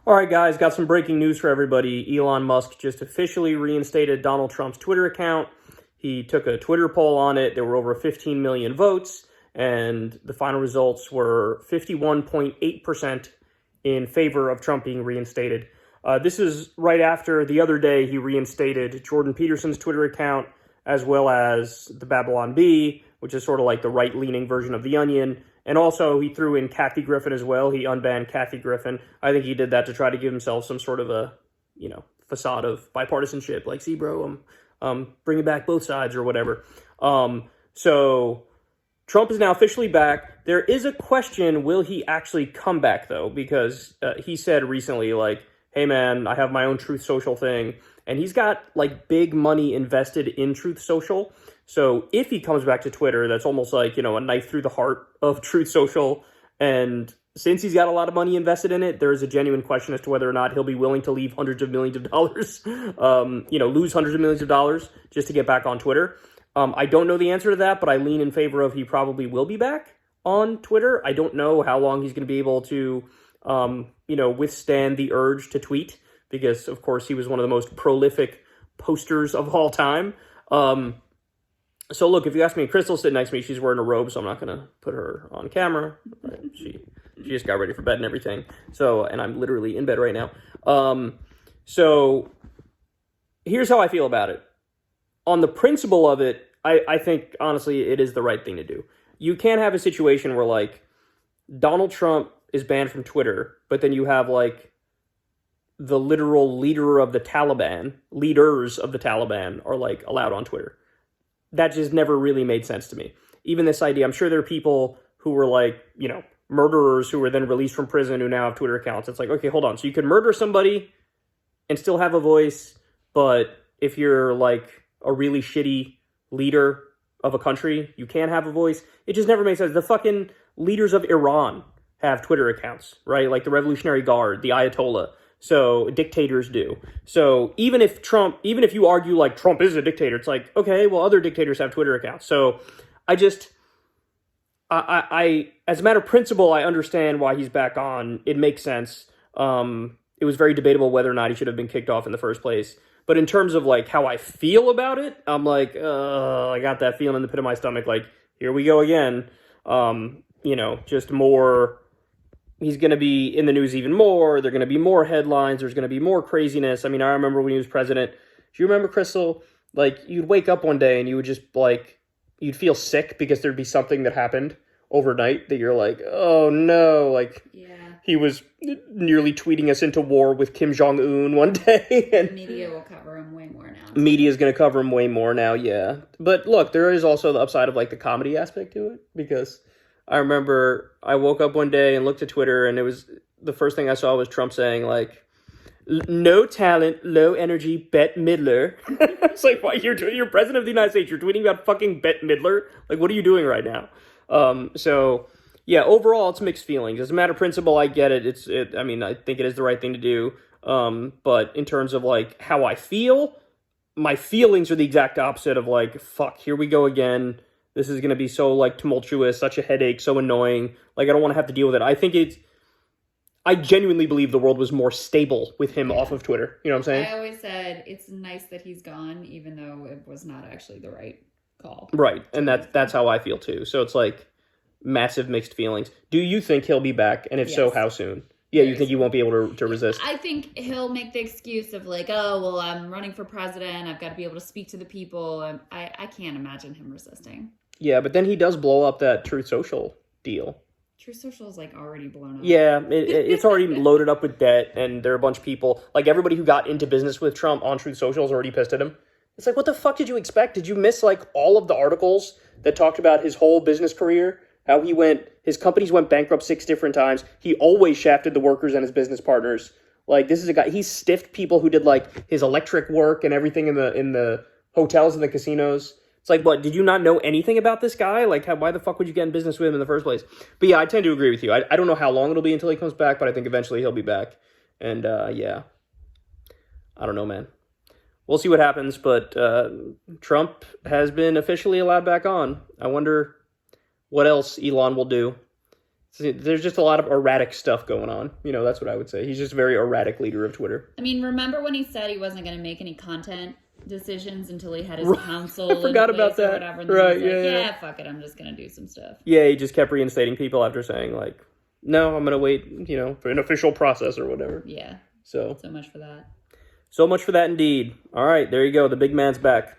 All right, guys, got some breaking news for everybody. Elon Musk just officially reinstated Donald Trump's Twitter account. He took a Twitter poll on it. There were over 15 million votes, and the final results were 51.8% in favor of Trump being reinstated. This is right after the other day he reinstated Jordan Peterson's Twitter account, as well as the Babylon Bee, which is sort of like the right-leaning version of The Onion. And also, he threw in Kathy Griffin as well. He unbanned Kathy Griffin. I think he did that to try to give himself some sort of a, facade of bipartisanship. Like, see, bro, I'm bringing back both sides or whatever. So Trump is now officially back. There is a question, will he actually come back, though? Because he said recently, like, hey, man, I have my own Truth Social thing. And he's got, like, big money invested in Truth Social. So if he comes back to Twitter, that's almost like, a knife through the heart of Truth Social. And since he's got a lot of money invested in it, there is a genuine question as to whether or not he'll be willing to leave hundreds of millions of dollars, lose hundreds of millions of dollars just to get back on Twitter. I don't know the answer to that, but I lean in favor of he probably will be back on Twitter. I don't know how long he's going to be able to, withstand the urge to tweet, because, of course, he was one of the most prolific posters of all time. So, look, if you ask me, Crystal's sitting next to me. She's wearing a robe, so I'm not going to put her on camera. Right? She just got ready for bed and everything. So, and I'm literally in bed right now. So, here's how I feel about it. On the principle of it, I think, honestly, it is the right thing to do. You can't have a situation where, like, Donald Trump is banned from Twitter, but then you have, like, the literal leaders of the Taliban are, like, allowed on Twitter. That just never really made sense to me. Even this idea, I'm sure there are people who were like, murderers who were then released from prison who now have Twitter accounts. It's like, okay, hold on. So you can murder somebody and still have a voice, but if you're like a really shitty leader of a country, you can't have a voice. It just never made sense. The fucking leaders of Iran have Twitter accounts, right? Like the Revolutionary Guard, the Ayatollah. So dictators do. So even if you argue like Trump is a dictator, it's like, okay, well, other dictators have Twitter accounts. So I as a matter of principle, I understand why he's back on. It makes sense. It was very debatable whether or not he should have been kicked off in the first place. But in terms of like how I feel about it, I'm like, I got that feeling in the pit of my stomach. Like, here we go again. Just more. He's going to be in the news even more. There are going to be more headlines. There's going to be more craziness. I mean, I remember when he was president. Do you remember, Crystal? Like, you'd wake up one day and you would just, like, you'd feel sick because there'd be something that happened overnight that you're like, oh, no. Like, yeah. He was nearly tweeting us into war with Kim Jong-un one day. And media will cover him way more now. Media's going to cover him way more now, yeah. But, look, there is also the upside of, like, the comedy aspect to it, because I remember I woke up one day and looked at Twitter, and it was the first thing I saw was Trump saying, like, no talent, low energy, Bette Midler. It's like, why? You're president of the United States. You're tweeting about fucking Bette Midler? Like, what are you doing right now? So, yeah, overall, it's mixed feelings. As a matter of principle, I get it. I think it is the right thing to do. But in terms of, like, how I feel, my feelings are the exact opposite of, like, fuck, here we go again. This is going to be so, like, tumultuous, such a headache, so annoying. Like, I don't want to have to deal with it. I genuinely believe the world was more stable with him off of Twitter. You know what I'm saying? I always said it's nice that he's gone, even though it was not actually the right call. Right, and that's how I feel, too. So it's, like, massive mixed feelings. Do you think he'll be back? And if so, how soon? Yeah, you think he won't be able to resist? I think he'll make the excuse of like, oh, well, I'm running for president. I've got to be able to speak to the people. And I can't imagine him resisting. Yeah, but then he does blow up that Truth Social deal. Truth Social is like already blown up. Yeah, it's already loaded up with debt, and there are a bunch of people, like everybody who got into business with Trump on Truth Social is already pissed at him. It's like, what the fuck did you expect? Did you miss like all of the articles that talked about his whole business career? How his companies went bankrupt 6 different times. He always shafted the workers and his business partners. Like, this is a guy, he stiffed people who did like his electric work and everything in the hotels and the casinos. It's like, what, did you not know anything about this guy? Like, why the fuck would you get in business with him in the first place? But yeah, I tend to agree with you. I don't know how long it'll be until he comes back, but I think eventually he'll be back. And yeah, I don't know, man. We'll see what happens, but Trump has been officially allowed back on. I wonder what else Elon will do. There's just a lot of erratic stuff going on. That's what I would say. He's just a very erratic leader of Twitter. I mean, remember when he said he wasn't going to make any content decisions until he had his council I forgot about that. or whatever. And right, then yeah, yeah, fuck it, I'm just going to do some stuff. Yeah, he just kept reinstating people after saying, like, no, I'm going to wait, for an official process or whatever. Yeah. So much for that. So much for that indeed. All right, there you go. The big man's back.